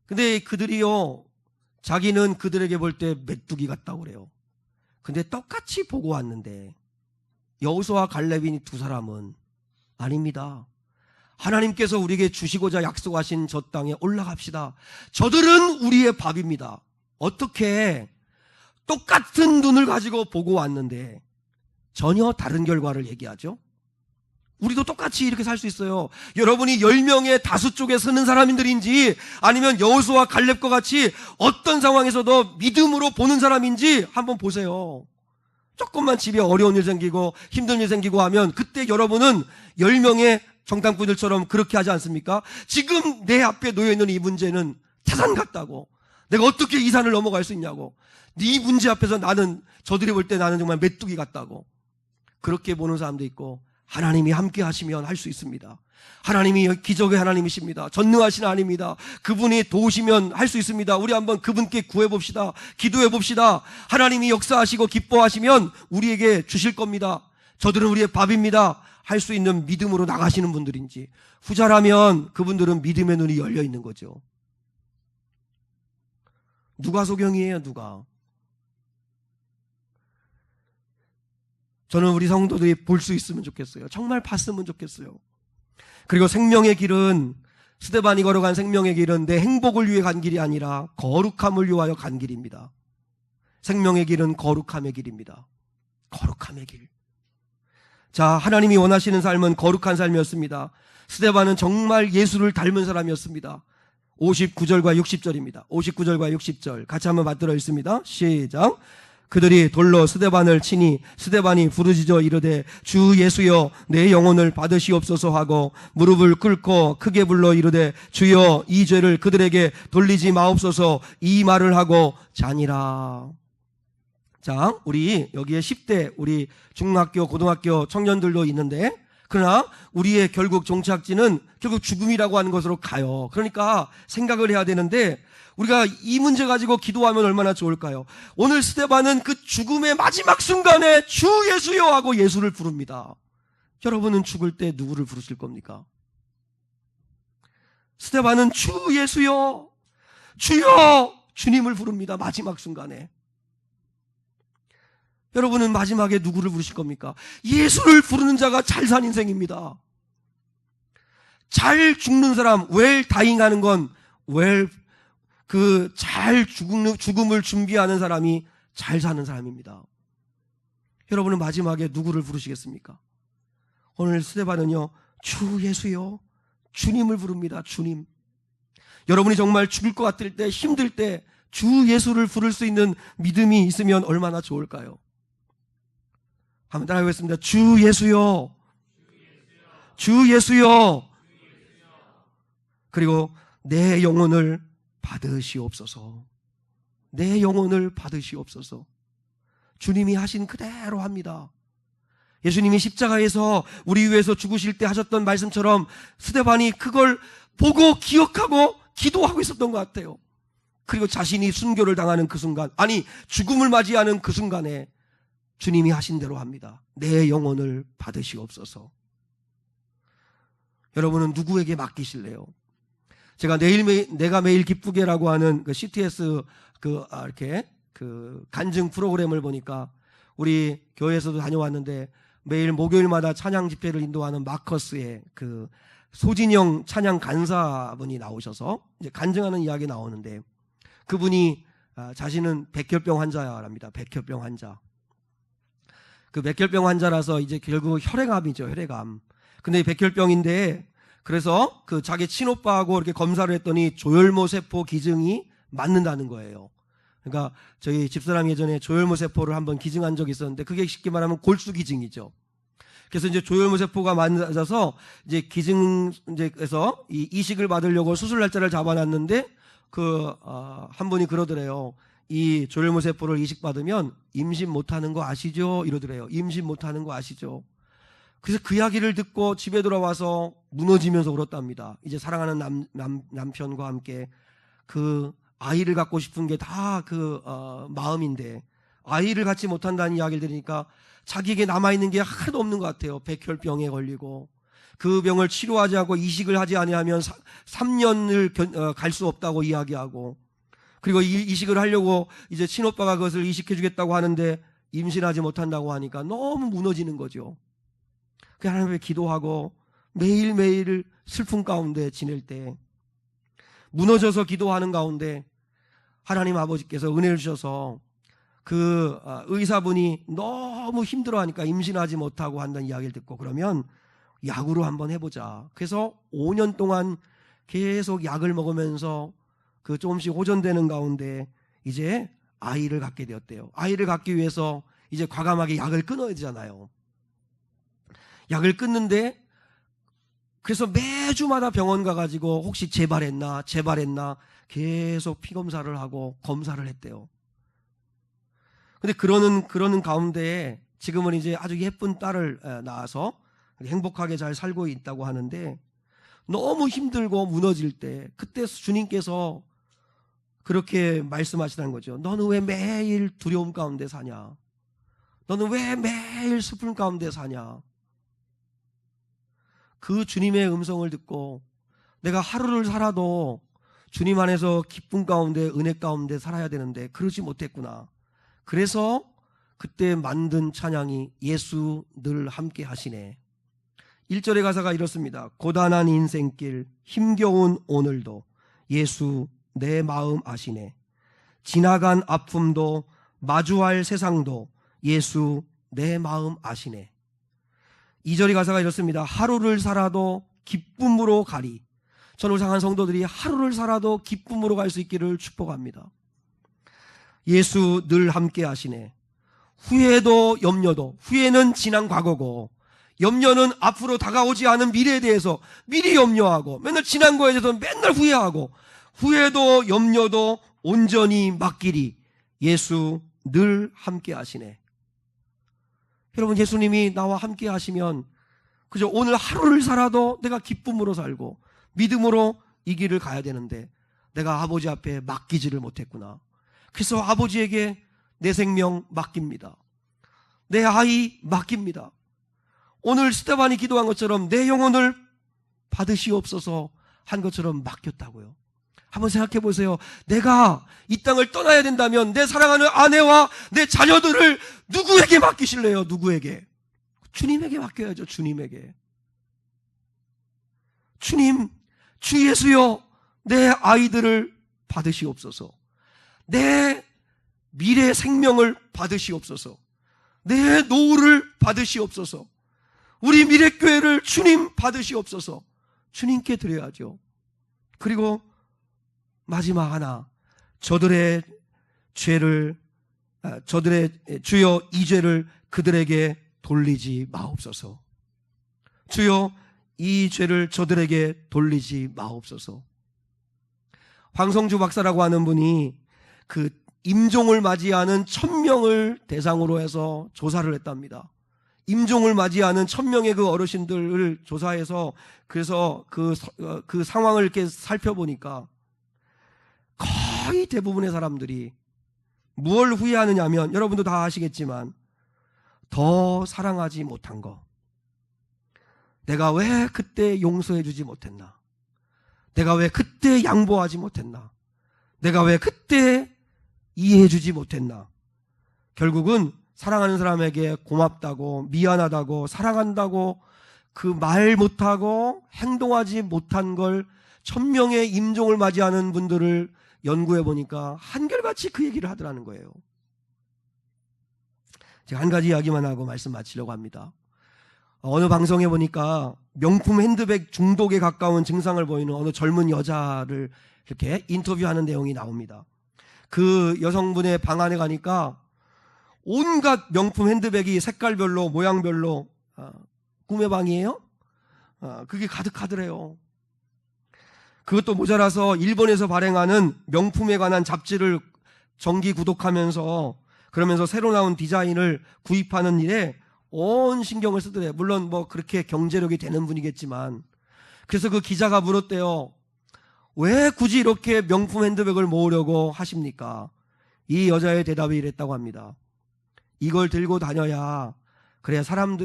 근데 그들이요 자기는 그들에게 볼 때 메뚜기 같다고 그래요. 근데 똑같이 보고 왔는데 여호수아와 갈렙이 두 사람은 아닙니다. 하나님께서 우리에게 주시고자 약속하신 저 땅에 올라갑시다. 저들은 우리의 밥입니다. 어떻게 똑같은 눈을 가지고 보고 왔는데 전혀 다른 결과를 얘기하죠? 우리도 똑같이 이렇게 살 수 있어요. 여러분이 10명의 다수 쪽에 서는 사람들인지 아니면 여호수아와 갈렙과 같이 어떤 상황에서도 믿음으로 보는 사람인지 한번 보세요. 조금만 집에 어려운 일 생기고 힘든 일 생기고 하면 그때 여러분은 10명의 정탐꾼들처럼 그렇게 하지 않습니까? 지금 내 앞에 놓여있는 이 문제는 태산 같다고. 내가 어떻게 이 산을 넘어갈 수 있냐고. 네 문제 앞에서 나는 저들이 볼 때 나는 정말 메뚜기 같다고. 그렇게 보는 사람도 있고 하나님이 함께 하시면 할 수 있습니다. 하나님이 기적의 하나님이십니다. 전능하신 하나님입니다. 그분이 도우시면 할 수 있습니다. 우리 한번 그분께 구해봅시다. 기도해봅시다. 하나님이 역사하시고 기뻐하시면 우리에게 주실 겁니다. 저들은 우리의 밥입니다. 할 수 있는 믿음으로 나가시는 분들인지, 후자라면 그분들은 믿음의 눈이 열려 있는 거죠. 누가 소경이에요, 누가? 저는 우리 성도들이 볼 수 있으면 좋겠어요. 정말 봤으면 좋겠어요. 그리고 생명의 길은, 스데반이 걸어간 생명의 길은 내 행복을 위해 간 길이 아니라 거룩함을 위하여 간 길입니다. 생명의 길은 거룩함의 길입니다. 거룩함의 길. 자, 하나님이 원하시는 삶은 거룩한 삶이었습니다. 스데반은 정말 예수를 닮은 사람이었습니다. 59절과 60절입니다. 59절과 60절 같이 한번 받들어 읽습니다. 시작. 그들이 돌로 스데반을 치니 스데반이 부르짖어 이르되 주 예수여 내 영혼을 받으시옵소서 하고 무릎을 꿇고 크게 불러 이르되 주여 이 죄를 그들에게 돌리지 마옵소서, 이 말을 하고 자니라. 자, 우리 여기에 10대 우리 중학교 고등학교 청년들도 있는데, 그러나 우리의 결국 종착지는 결국 죽음이라고 하는 것으로 가요. 그러니까 생각을 해야 되는데, 우리가 이 문제 가지고 기도하면 얼마나 좋을까요? 오늘 스데반은 그 죽음의 마지막 순간에 주 예수여 하고 예수를 부릅니다. 여러분은 죽을 때 누구를 부르실 겁니까? 스데반은 주 예수여, 주여, 주님을 부릅니다. 마지막 순간에. 여러분은 마지막에 누구를 부르실 겁니까? 예수를 부르는 자가 잘 산 인생입니다. 잘 죽는 사람, 웰 다잉하는 건, 잘 죽음을 준비하는 사람이 잘 사는 사람입니다. 여러분은 마지막에 누구를 부르시겠습니까? 오늘 스데반은요, 주 예수요, 주님을 부릅니다. 주님. 여러분이 정말 죽을 것 같을 때, 힘들 때 주 예수를 부를 수 있는 믿음이 있으면 얼마나 좋을까요? 한번 따라하겠습니다. 주 예수요, 주 예수요. 그리고 내 영혼을 받으시옵소서. 내 영혼을 받으시옵소서. 주님이 하신 그대로 합니다. 예수님이 십자가에서 우리 위해서 죽으실 때 하셨던 말씀처럼 스데반이 그걸 보고 기억하고 기도하고 있었던 것 같아요. 그리고 자신이 순교를 당하는 그 순간, 아니 죽음을 맞이하는 그 순간에 주님이 하신 대로 합니다. 내 영혼을 받으시옵소서. 여러분은 누구에게 맡기실래요? 제가 내가 매일 기쁘게라고 하는 그 CTS 이렇게 간증 프로그램을 보니까 우리 교회에서도 다녀왔는데 매일 목요일마다 찬양 집회를 인도하는 마커스의 그 소진영 찬양 간사분이 나오셔서 이제 간증하는 이야기 나오는데, 그분이 자신은 백혈병 환자랍니다. 백혈병 환자. 그 백혈병 환자라서 이제 결국 혈액암이죠, 혈액암. 근데 백혈병인데, 그래서 그 자기 친오빠하고 이렇게 검사를 했더니 조혈모 세포 기증이 맞는다는 거예요. 그러니까 저희 집사람이 예전에 조혈모 세포를 한번 기증한 적이 있었는데, 그게 쉽게 말하면 골수 기증이죠. 그래서 이제 조혈모 세포가 맞아서 이제 기증에서 이 이식을 받으려고 수술 날짜를 잡아놨는데, 한 분이 그러더래요. 이 조혈모 세포를 이식받으면 임신 못하는 거 아시죠? 이러더래요. 임신 못하는 거 아시죠? 그래서 그 이야기를 듣고 집에 돌아와서 무너지면서 울었답니다. 이제 사랑하는 남편과 함께 그 아이를 갖고 싶은 게 다 마음인데 아이를 갖지 못한다는 이야기를 들으니까 자기에게 남아있는 게 하나도 없는 것 같아요. 백혈병에 걸리고 그 병을 치료하지 않고 이식을 하지 아니하면 3년을 갈 수 없다고 이야기하고, 그리고 이식을 하려고 이제 친오빠가 그것을 이식해 주겠다고 하는데 임신하지 못한다고 하니까 너무 무너지는 거죠. 그 하나님 앞에 기도하고 매일매일 슬픔 가운데 지낼 때, 무너져서 기도하는 가운데 하나님 아버지께서 은혜를 주셔서 그 의사분이 너무 힘들어하니까 임신하지 못하고 한다는 이야기를 듣고, 그러면 약으로 한번 해보자. 그래서 5년 동안 계속 약을 먹으면서 그 조금씩 호전되는 가운데 이제 아이를 갖게 되었대요. 아이를 갖기 위해서 이제 과감하게 약을 끊어야 되잖아요. 약을 끊는데, 그래서 매주마다 병원 가가지고 혹시 재발했나 계속 피 검사를 하고 검사를 했대요. 근데 그러는 가운데 지금은 이제 아주 예쁜 딸을 낳아서 행복하게 잘 살고 있다고 하는데 너무 힘들고 무너질 때 그때 주님께서 그렇게 말씀하시다는 거죠. 너는 왜 매일 두려움 가운데 사냐? 너는 왜 매일 슬픔 가운데 사냐? 그 주님의 음성을 듣고 내가 하루를 살아도 주님 안에서 기쁨 가운데 은혜 가운데 살아야 되는데 그러지 못했구나. 그래서 그때 만든 찬양이 예수 늘 함께 하시네. 1절의 가사가 이렇습니다. 고단한 인생길 힘겨운 오늘도 예수 내 마음 아시네. 지나간 아픔도 마주할 세상도 예수 내 마음 아시네. 2절의 가사가 이렇습니다. 하루를 살아도 기쁨으로 가리. 저를 향한 성도들이 하루를 살아도 기쁨으로 갈 수 있기를 축복합니다. 예수 늘 함께 하시네. 후회도 염려도, 후회는 지난 과거고 염려는 앞으로 다가오지 않은 미래에 대해서 미리 염려하고 맨날 지난 거에 대해서 맨날 후회하고 후회도 염려도 온전히 맡기리. 예수 늘 함께 하시네. 여러분, 예수님이 나와 함께 하시면 그저 오늘 하루를 살아도 내가 기쁨으로 살고 믿음으로 이 길을 가야 되는데 내가 아버지 앞에 맡기지를 못했구나. 그래서 아버지에게 내 생명 맡깁니다. 내 아이 맡깁니다. 오늘 스데반이 기도한 것처럼 내 영혼을 받으시옵소서 한 것처럼 맡겼다고요. 한번 생각해 보세요. 내가 이 땅을 떠나야 된다면 내 사랑하는 아내와 내 자녀들을 누구에게 맡기실래요? 누구에게? 주님에게 맡겨야죠. 주님에게. 주님, 주 예수여, 내 아이들을 받으시옵소서. 내 미래 생명을 받으시옵소서. 내 노후를 받으시옵소서. 우리 미래교회를 주님 받으시옵소서. 주님께 드려야죠. 그리고 마지막 하나, 저들의 주여 이 죄를 그들에게 돌리지 마옵소서. 주여 이 죄를 저들에게 돌리지 마옵소서. 황성주 박사라고 하는 분이 그 임종을 맞이하는 1000명을 대상으로 해서 조사를 했답니다. 임종을 맞이하는 1000명의 그 어르신들을 조사해서 그래서 그 상황을 이렇게 살펴보니까 거의 대부분의 사람들이 무엇을 후회하느냐면 여러분도 다 아시겠지만 더 사랑하지 못한 거. 내가 왜 그때 용서해 주지 못했나? 내가 왜 그때 양보하지 못했나? 내가 왜 그때 이해해 주지 못했나? 결국은 사랑하는 사람에게 고맙다고 미안하다고 사랑한다고 그 말 못하고 행동하지 못한 걸 1000명의 임종을 맞이하는 분들을 연구해 보니까 한결같이 그 얘기를 하더라는 거예요. 제가 한 가지 이야기만 하고 말씀 마치려고 합니다. 어느 방송에 보니까 명품 핸드백 중독에 가까운 증상을 보이는 어느 젊은 여자를 이렇게 인터뷰하는 내용이 나옵니다. 그 여성분의 방 안에 가니까 온갖 명품 핸드백이 색깔별로 모양별로 꿈의 방이에요? 그게 가득하더래요. 그것도 모자라서 일본에서 발행하는 명품에 관한 잡지를 정기 구독하면서 그러면서 새로 나온 디자인을 구입하는 일에 온 신경을 쓰더래요. 물론 뭐 그렇게 경제력이 되는 분이겠지만. 그래서 그 기자가 물었대요. 왜 굳이 이렇게 명품 핸드백을 모으려고 하십니까? 이 여자의 대답이 이랬다고 합니다. 이걸 들고 다녀야 그래야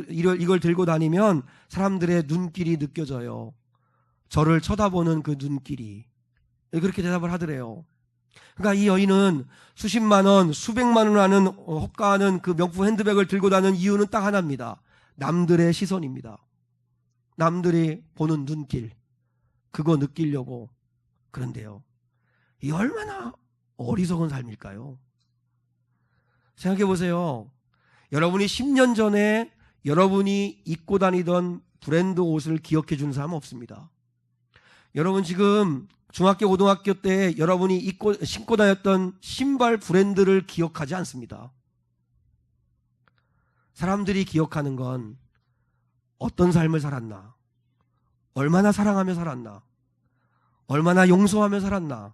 이걸 들고 다니면 사람들의 눈길이 느껴져요. 저를 쳐다보는 그 눈길이. 그렇게 대답을 하더래요. 그러니까 이 여인은 수십만 원, 수백만 원 하는 호가하는 그 명품 핸드백을 들고 다니는 이유는 딱 하나입니다. 남들의 시선입니다. 남들이 보는 눈길. 그거 느끼려고 그런데요. 이 얼마나 어리석은 삶일까요? 생각해 보세요. 여러분이 10년 전에 여러분이 입고 다니던 브랜드 옷을 기억해 주는 사람은 없습니다. 여러분 지금 중학교, 고등학교 때 여러분이 신고 다녔던 신발 브랜드를 기억하지 않습니다. 사람들이 기억하는 건 어떤 삶을 살았나, 얼마나 사랑하며 살았나, 얼마나 용서하며 살았나,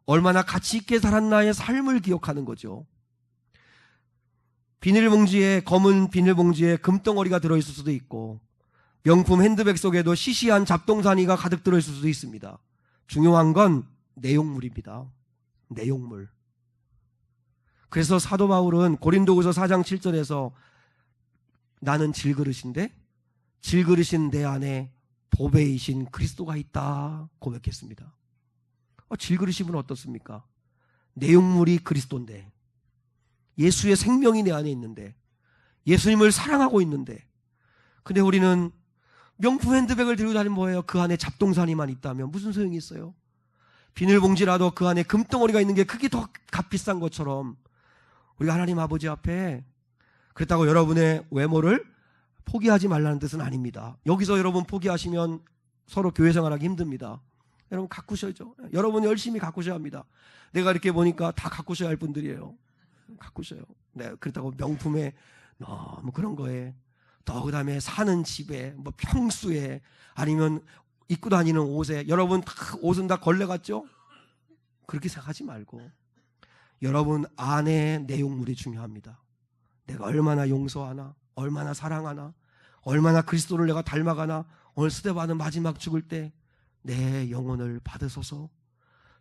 얼마나 가치 있게 살았나의 삶을 기억하는 거죠. 비닐봉지에, 검은 비닐봉지에 금덩어리가 들어있을 수도 있고 명품 핸드백 속에도 시시한 잡동사니가 가득 들어있을 수도 있습니다. 중요한 건 내용물입니다. 내용물. 그래서 사도 바울은 고린도후서 4장 7절에서 나는 질그릇인데 질그릇인 내 안에 보배이신 그리스도가 있다 고백했습니다. 질그릇이면 어떻습니까? 내용물이 그리스도인데, 예수의 생명이 내 안에 있는데, 예수님을 사랑하고 있는데, 근데 우리는 명품 핸드백을 들고 다니면 뭐예요? 그 안에 잡동사니만 있다면 무슨 소용이 있어요? 비닐봉지라도 그 안에 금덩어리가 있는 게 그게 더 값비싼 것처럼 우리가 하나님 아버지 앞에, 그렇다고 여러분의 외모를 포기하지 말라는 뜻은 아닙니다. 여기서 여러분 포기하시면 서로 교회 생활하기 힘듭니다. 여러분 가꾸셔야죠. 여러분 열심히 가꾸셔야 합니다. 내가 이렇게 보니까 다 가꾸셔야 할 분들이에요. 가꾸셔요. 네, 그렇다고 명품에 너무 그런 거에, 더 그다음에 사는 집에, 뭐 평수에, 아니면 입고 다니는 옷에, 여러분 다 옷은 다 걸레 같죠? 그렇게 생각하지 말고 여러분 안에 내용물이 중요합니다. 내가 얼마나 용서하나, 얼마나 사랑하나, 얼마나 그리스도를 내가 닮아가나. 오늘 스데반은 마지막 죽을 때 내 영혼을 받으소서,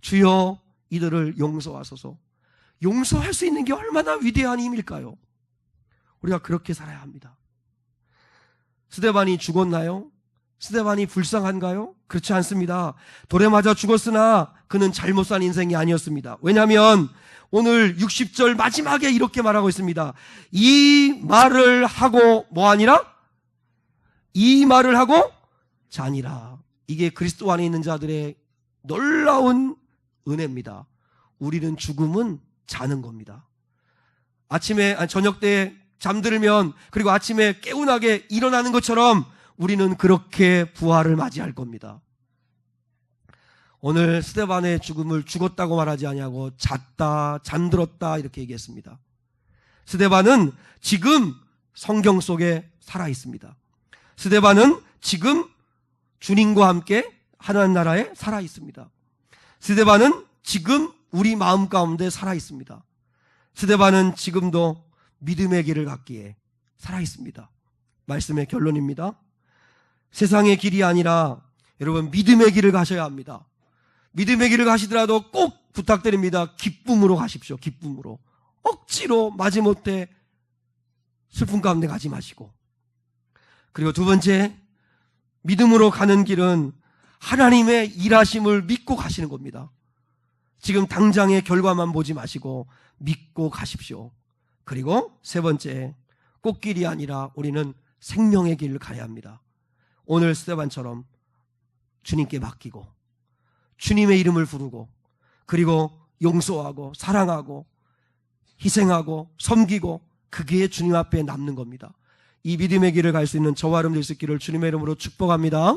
주여 이들을 용서하소서. 용서할 수 있는 게 얼마나 위대한 힘일까요? 우리가 그렇게 살아야 합니다. 스데반이 죽었나요? 스데반이 불쌍한가요? 그렇지 않습니다. 돌에 맞아 죽었으나 그는 잘못 산 인생이 아니었습니다. 왜냐하면 오늘 60절 마지막에 이렇게 말하고 있습니다. 이 말을 하고 뭐하니라? 이 말을 하고 자니라. 이게 그리스도 안에 있는 자들의 놀라운 은혜입니다. 우리는 죽음은 자는 겁니다. 저녁 때 잠들면, 그리고 아침에 개운하게 일어나는 것처럼 우리는 그렇게 부활을 맞이할 겁니다. 오늘 스데반의 죽음을 죽었다고 말하지 아니하고 잤다, 잠들었다 이렇게 얘기했습니다. 스데반은 지금 성경 속에 살아 있습니다. 스데반은 지금 주님과 함께 하나님 나라에 살아 있습니다. 스데반은 지금 우리 마음 가운데 살아 있습니다. 스데반은 지금도 믿음의 길을 갖기에 살아 있습니다. 말씀의 결론입니다. 세상의 길이 아니라 여러분 믿음의 길을 가셔야 합니다. 믿음의 길을 가시더라도 꼭 부탁드립니다. 기쁨으로 가십시오. 기쁨으로. 억지로 마지못해 슬픔 가운데 가지 마시고. 그리고 두 번째, 믿음으로 가는 길은 하나님의 일하심을 믿고 가시는 겁니다. 지금 당장의 결과만 보지 마시고 믿고 가십시오. 그리고 세 번째, 꽃길이 아니라 우리는 생명의 길을 가야 합니다. 오늘 스데반처럼 주님께 맡기고 주님의 이름을 부르고, 그리고 용서하고 사랑하고 희생하고 섬기고, 그게 주님 앞에 남는 겁니다. 이 믿음의 길을 갈 수 있는 저와 여러분 될 수 있기를 주님의 이름으로 축복합니다.